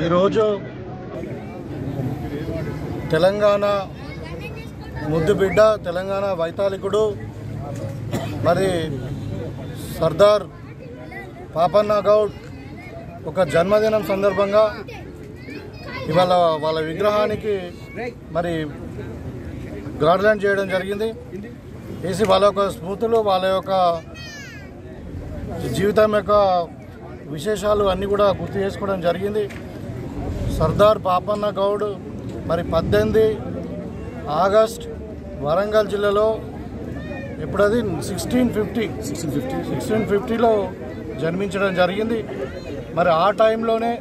ఈరోజు తెలంగాణ ముద్దుబిడ్డ తెలంగాణ వైతాళికుడు మరి సర్దార్ పాపన్న గౌడ్ ఒక జన్మదినం సందర్భంగా ఇవాళ వాళ్ళ విగ్రహానికి మరి గార్లాండ్ చేయడం జరిగింది. వేసి వాళ్ళ యొక్క స్మృతులు వాళ్ళ యొక్క జీవితం యొక్క విశేషాలు అన్నీ కూడా గుర్తు చేసుకోవడం జరిగింది. సర్దార్ పాపన్న గౌడ్ మరి 18 ఆగస్ట్ వరంగల్ జిల్లాలో ఎప్పుడది 1650లో జన్మించడం జరిగింది. మరి ఆ టైంలోనే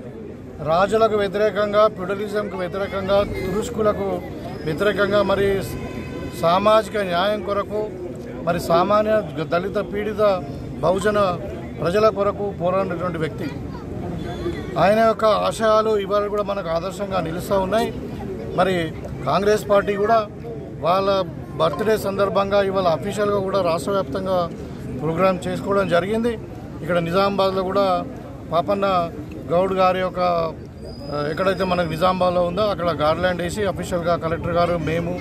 రాజులకు వ్యతిరేకంగా, ఫ్యూడలిజంకు వ్యతిరేకంగా, తురుష్కులకు వ్యతిరేకంగా మరి సామాజిక న్యాయం కొరకు మరి సామాన్య దళిత పీడిత బహుజన ప్రజల కొరకు పోరాడినటువంటి వ్యక్తి. ఆయన యొక్క ఆశయాలు ఇవాళ కూడా మనకు ఆదర్శంగా నిలుస్తూ ఉన్నాయి. మరి కాంగ్రెస్ పార్టీ కూడా వాళ్ళ బర్త్డే సందర్భంగా ఇవాళ అఫీషియల్గా కూడా రాష్ట్ర వ్యాప్తంగా ప్రోగ్రాం చేసుకోవడం జరిగింది. ఇక్కడ నిజామాబాద్లో కూడా పాపన్న గౌడ్ గారి యొక్క ఎక్కడైతే మనకు నిజామాబాద్లో ఉందో అక్కడ గార్లాండ్ వేసి అఫీషియల్గా కలెక్టర్ గారు, మేము,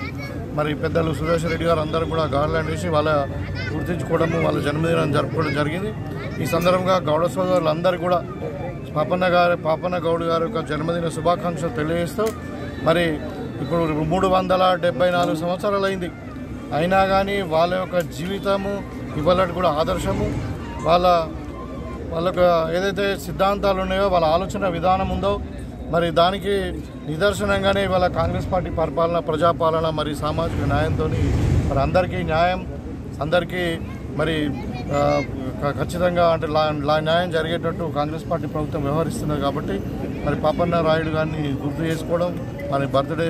మరి పెద్దలు సురేష్ రెడ్డి గారు అందరూ కూడా గార్లాండ్ వేసి వాళ్ళ గుర్తించుకోవడము, వాళ్ళ జన్మదినాన్ని జరుపుకోవడం జరిగింది. ఈ సందర్భంగా గౌడ సోదరులందరూ కూడా పాపన్న గౌడ్ గారి యొక్క జన్మదిన శుభాకాంక్షలు తెలియజేస్తూ మరి ఇప్పుడు 374 సంవత్సరాలు అయింది. అయినా కానీ వాళ్ళ యొక్క జీవితము ఇవాళ కూడా ఆదర్శము. వాళ్ళకు ఏదైతే సిద్ధాంతాలు ఉన్నాయో, వాళ్ళ ఆలోచన విధానం ఉందో మరి దానికి నిదర్శనంగానే ఇవాళ కాంగ్రెస్ పార్టీ పరిపాలన, ప్రజాపాలన, మరి సామాజిక న్యాయంతో మరి అందరికీ న్యాయం, అందరికీ మరి ఖచ్చితంగా అంటే న్యాయం జరిగేటట్టు కాంగ్రెస్ పార్టీ ప్రభుత్వం వ్యవహరిస్తున్నది. కాబట్టి మరి పాపన్న రాయుడు గారిని గుర్తు చేసుకోవడం, మరి బర్త్డే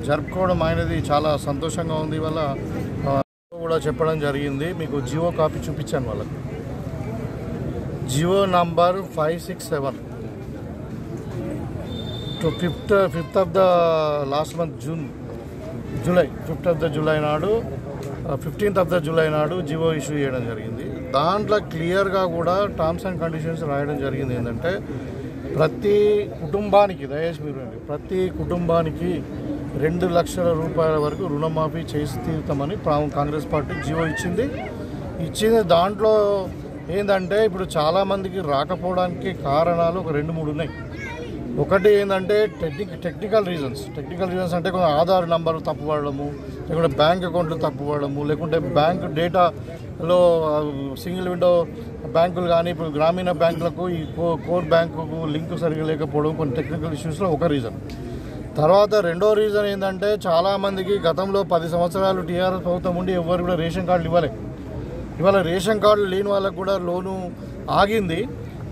జరుపుకోవడం ఆయనది చాలా సంతోషంగా ఉంది. ఇవాళ కూడా చెప్పడం జరిగింది. మీకు జియో కాపీ చూపించాను వాళ్ళకి. Jio number 567 to 5th of the last month July 5th of the July నాడు 15th of the July నాడు జియో ఇష్యూ చేయడం జరిగింది. దాంట్లో క్లియర్గా కూడా టర్మ్స్ అండ్ కండిషన్స్ రాయడం జరిగింది. ఏంటంటే ప్రతి కుటుంబానికి, దయచేసి మీరు ప్రతి కుటుంబానికి 2 లక్షల రూపాయల వరకు రుణమాఫీ చేసి తీరుతామని కాంగ్రెస్ పార్టీ జియో ఇచ్చింది. దాంట్లో ఏంటంటే ఇప్పుడు చాలామందికి రాకపోవడానికి కారణాలు ఒక 2-3 ఉన్నాయి. ఒకటి ఏంటంటే టెక్నికల్ రీజన్స్ అంటే కొంచెం ఆధార్ నంబర్ తప్పుపడము, లేకుంటే బ్యాంక్ అకౌంట్లు తప్పుపడము, లేకుంటే బ్యాంక్ డేటాలో సింగిల్ విండో బ్యాంకులు కానీ ఇప్పుడు గ్రామీణ బ్యాంకులకు ఈ కోర్ బ్యాంకుకు లింక్ సరిగ్గా లేకపోవడం కొన్ని టెక్నికల్ ఇష్యూస్లో ఒక రీజన్. తర్వాత రెండో రీజన్ ఏంటంటే చాలామందికి గతంలో 10 సంవత్సరాలు టీఆర్ఎస్ ప్రభుత్వం ఉండి ఎవరు కూడా రేషన్ కార్డులు ఇవ్వలేదు. ఇవాళ రేషన్ కార్డులు లేని వాళ్ళకు కూడా లోను ఆగింది.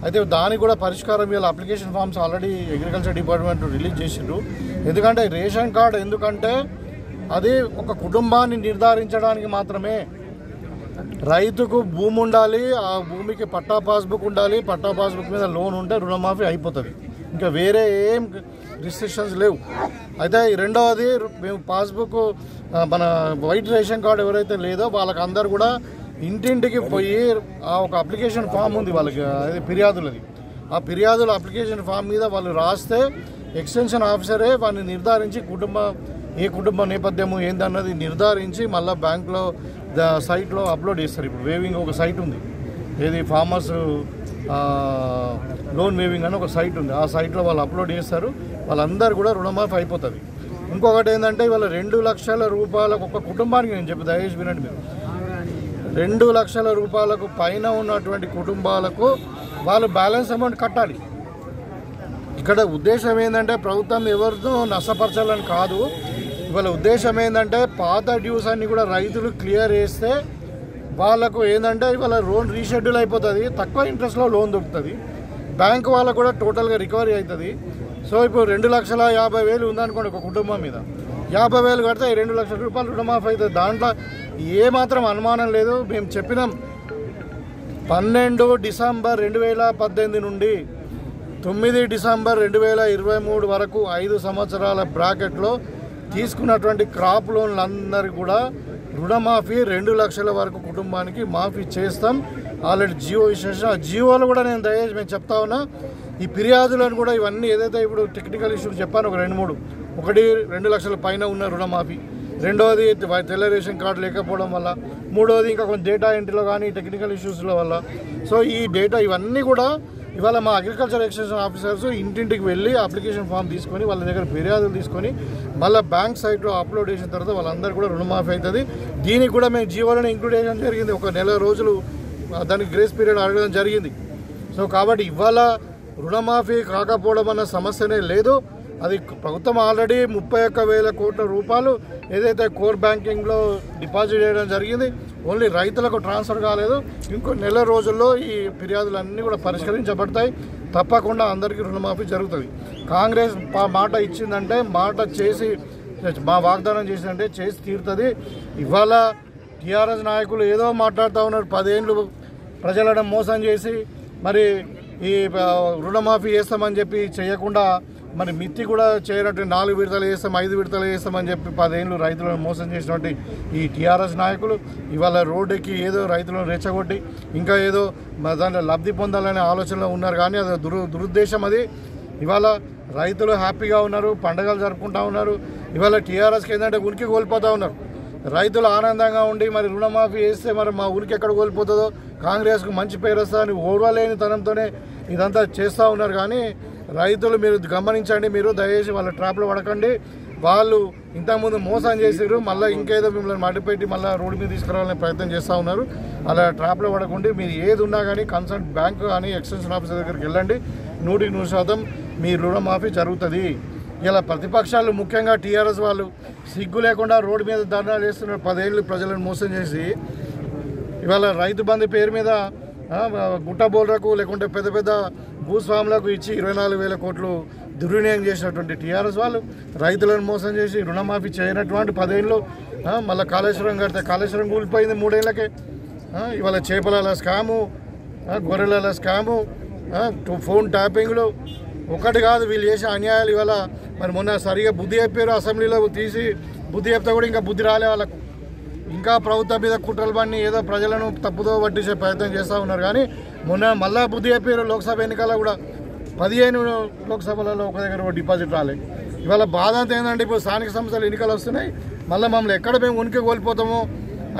అయితే దానికి కూడా పరిష్కారం ఇవాళ application forms already agriculture department release చేసిండ్రు. ఎందుకంటే రేషన్ కార్డు ఎందుకంటే అది ఒక కుటుంబాన్ని నిర్ధారించడానికి మాత్రమే. రైతుకు భూమి ఉండాలి, ఆ భూమికి పట్టా పాస్బుక్ ఉండాలి, పట్టా పాస్బుక్ మీద లోన్ ఉంటే రుణమాఫీ అయిపోతుంది. ఇంకా వేరే ఏం రిస్ట్రిక్షన్స్ లేవు. అయితే రెండవది మేము పాస్బుక్ మన వైట్ రేషన్ కార్డు ఎవరైతే లేదో వాళ్ళకి అందరు కూడా ఇంటింటికి పోయి ఆ ఒక అప్లికేషన్ ఫామ్ ఉంది వాళ్ళకి, అది ఫిర్యాదులది. ఆ ఫిర్యాదుల అప్లికేషన్ ఫామ్ మీద వాళ్ళు రాస్తే ఎక్స్టెన్షన్ ఆఫీసరే వాళ్ళని నిర్ధారించి ఏ కుటుంబ నేపథ్యము ఏందన్నది నిర్ధారించి మళ్ళీ బ్యాంకులో సైట్లో అప్లోడ్ చేస్తారు. ఇప్పుడు వేవింగ్ ఒక సైట్ ఉంది, ఏది ఫార్మర్స్ లోన్ వేవింగ్ అని ఒక సైట్ ఉంది. ఆ సైట్లో వాళ్ళు అప్లోడ్ చేస్తారు. వాళ్ళందరూ కూడా రుణమాఫీ అయిపోతుంది. ఇంకొకటి ఏంటంటే ఇవాళ 2 లక్షల రూపాయలకు ఒక కుటుంబానికి, నేను చెప్పి దయచేసి వినండి మీరు, 2 లక్షల రూపాయలకు పైన ఉన్నటువంటి కుటుంబాలకు వాళ్ళు బ్యాలెన్స్ అమౌంట్ కట్టాలి. ఇక్కడ ఉద్దేశం ఏంటంటే ప్రభుత్వం ఎవరితో నష్టపరచాలని కాదు. ఇవాళ ఉద్దేశం ఏంటంటే పాత డ్యూస్ అన్ని కూడా రైతులు క్లియర్ చేస్తే వాళ్ళకు ఏంటంటే ఇవాళ లోన్ రీషెడ్యూల్ అయిపోతుంది, తక్కువ ఇంట్రెస్ట్లో లోన్ దొరుకుతుంది, బ్యాంకు వాళ్ళకు కూడా టోటల్గా రికవరీ అవుతుంది. సో ఇప్పుడు 2,50,000 ఉందనుకోండి ఒక కుటుంబం మీద, 50,000 కడితే 2 లక్షల రూపాయలు రుణమాఫీ అవుతుంది. దాంట్లో ఏమాత్రం అనుమానం లేదు. మేము చెప్పినాం 12 డిసెంబర్ 2018 నుండి 9 డిసెంబర్ 2023 వరకు 5 సంవత్సరాల బ్రాకెట్లో తీసుకున్నటువంటి క్రాప్ లోన్లందరికీ కూడా రుణమాఫీ 2 లక్షల వరకు కుటుంబానికి మాఫీ చేస్తాం. ఆల్రెడీ జియో విశేషం, జియోలో కూడా నేను దయచేసి మేము చెప్తా ఉన్నా, ఈ ఫిర్యాదులను కూడా ఇవన్నీ ఏదైతే ఇప్పుడు టెక్నికల్ ఇష్యూస్ చెప్పాను ఒక 2-3, ఒకటి 2 లక్షల పైన ఉన్న రుణమాఫీ, రెండవది తెల్ల రేషన్ కార్డు లేకపోవడం వల్ల, మూడవది ఇంకా కొంచెం డేటా ఎంట్రీలో కానీ టెక్నికల్ ఇష్యూస్ల వల్ల. సో ఈ డేటా ఇవన్నీ కూడా ఇవాళ మా అగ్రికల్చర్ ఎక్స్టెన్షన్ ఆఫీసర్స్ ఇంటింటికి వెళ్ళి అప్లికేషన్ ఫామ్ తీసుకొని వాళ్ళ దగ్గర ఫిర్యాదులు తీసుకొని మళ్ళీ బ్యాంక్ సైట్లో అప్లోడ్ చేసిన తర్వాత వాళ్ళందరూ కూడా రుణమాఫీ అవుతుంది. దీనికి కూడా మేము జీవోలను ఇంక్లూడ్ చేయడం జరిగింది. ఒక నెల రోజులు దానికి గ్రేస్ పీరియడ్ అడగడం జరిగింది. సో కాబట్టి ఇవాళ రుణమాఫీ కాకపోవడం అన్న సమస్యనే లేదు. అది ప్రభుత్వం ఆల్రెడీ 31,000 కోట్ల రూపాయలు ఏదైతే కోర్ బ్యాంకింగ్లో డిపాజిట్ చేయడం జరిగింది. ఓన్లీ రైతులకు ట్రాన్స్ఫర్ కాలేదు. ఇంకో నెల రోజుల్లో ఈ ఫిర్యాదులన్నీ కూడా పరిష్కరించబడతాయి. తప్పకుండా అందరికీ రుణమాఫీ జరుగుతుంది. కాంగ్రెస్ మాట ఇచ్చిందంటే మాట చేసి మా వాగ్దానం చేసిందంటే చేసి తీరుతుంది. ఇవాళ టీఆర్ఎస్ నాయకులు ఏదో మాట్లాడుతూ ఉన్నారు. 10 ఏళ్ళు ప్రజలను మోసం చేసి మరి ఈ రుణమాఫీ చేస్తామని చెప్పి చేయకుండా మరి మిత్తి కూడా చేయనట్టు 4 విడతలు చేస్తాం 5 విడతలు చేస్తామని చెప్పి 10 ఏళ్ళు రైతులను మోసం చేసినటువంటి ఈ టీఆర్ఎస్ నాయకులు ఇవాళ రోడ్డుకి ఏదో రైతులను రెచ్చగొట్టి ఇంకా ఏదో దాంట్లో లబ్ధి పొందాలనే ఆలోచనలో ఉన్నారు. కానీ అది దురుద్దేశం. అది ఇవాళ రైతులు హ్యాపీగా ఉన్నారు, పండుగలు జరుపుకుంటూ ఉన్నారు. ఇవాళ టీఆర్ఎస్కి ఏంటంటే ఉనికి కోల్పోతూ ఉన్నారు. రైతులు ఆనందంగా ఉండి మరి రుణమాఫీ చేస్తే మరి మా ఊరికి ఎక్కడ కోల్పోతుందో, కాంగ్రెస్కు మంచి పేరు వస్తుందని ఓర్వలేని తనంతోనే ఇదంతా చేస్తూ ఉన్నారు. కానీ రైతులు మీరు గమనించండి, మీరు దయచేసి వాళ్ళ ట్రాప్లో పడకండి. వాళ్ళు ఇంతకుముందు మోసం చేసారు, మళ్ళీ ఇంకేదో మిమ్మల్ని మడిపెట్టి మళ్ళీ రోడ్డు మీద తీసుకురావాలనే ప్రయత్నం చేస్తూ ఉన్నారు. అలా ట్రాప్లో పడకండి. మీరు ఏది ఉన్నా కానీ కన్సర్న్ బ్యాంకు కానీ ఎక్స్టెన్షన్ ఆఫీసర్ దగ్గరికి వెళ్ళండి. 100% మీ రుణమాఫీ జరుగుతుంది. ఇలా ప్రతిపక్షాలు ముఖ్యంగా టీఆర్ఎస్ వాళ్ళు సిగ్గు లేకుండా రోడ్డు మీద ధర్నాలు చేస్తున్నారు. 10 ఏళ్ళు ప్రజలను మోసం చేసి ఇవాళ రైతు బంధు పేరు మీద గుట్ట బోర్లకు లేకుంటే పెద్ద పెద్ద భూస్వాములకు ఇచ్చి 24,000 కోట్లు దుర్వినియోగం చేసినటువంటి టీఆర్ఎస్ వాళ్ళు రైతులను మోసం చేసి రుణమాఫీ చేయనటువంటి 10 ఏళ్ళు మళ్ళీ కాళేశ్వరం కడితే కాళేశ్వరం కూలిపోయింది 3 ఏళ్ళకే. ఇవాళ చేపల స్కాము, గొర్రెల స్కాము, ఫోన్ ట్యాపింగ్లు ఒకటి కాదు వీళ్ళు చేసే అన్యాయాలు. ఇవాళ మరి మొన్న సరిగా బుద్ధి చెప్పారు, అసెంబ్లీలో తీసి బుద్ధి చెప్తే కూడా ఇంకా బుద్ధి రాలే వాళ్ళకు. ఇంకా ప్రభుత్వం మీద కుట్రలు పని ఏదో ప్రజలను తప్పుదో పట్టించే ప్రయత్నం చేస్తూ ఉన్నారు. కానీ మొన్న మళ్ళా బుద్ధి చెప్పారు. లోక్సభ ఎన్నికల్లో కూడా 15 లోక్సభలలో ఒక దగ్గర డిపాజిట్ రాలే. ఇవాళ బాధ అంతా ఏంటంటే ఇప్పుడు స్థానిక సంస్థలు ఎన్నికలు వస్తున్నాయి, మళ్ళీ మమ్మల్ని ఎక్కడ మేము ఉనికి కోల్పోతామో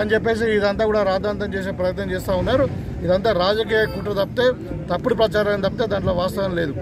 అని చెప్పేసి ఇదంతా కూడా రాద్ధాంతం చేసే ప్రయత్నం చేస్తూ ఉన్నారు. ఇదంతా రాజకీయ కుట్ర తప్పితే, తప్పుడు ప్రచారం తప్పితే దాంట్లో వాస్తవం లేదు.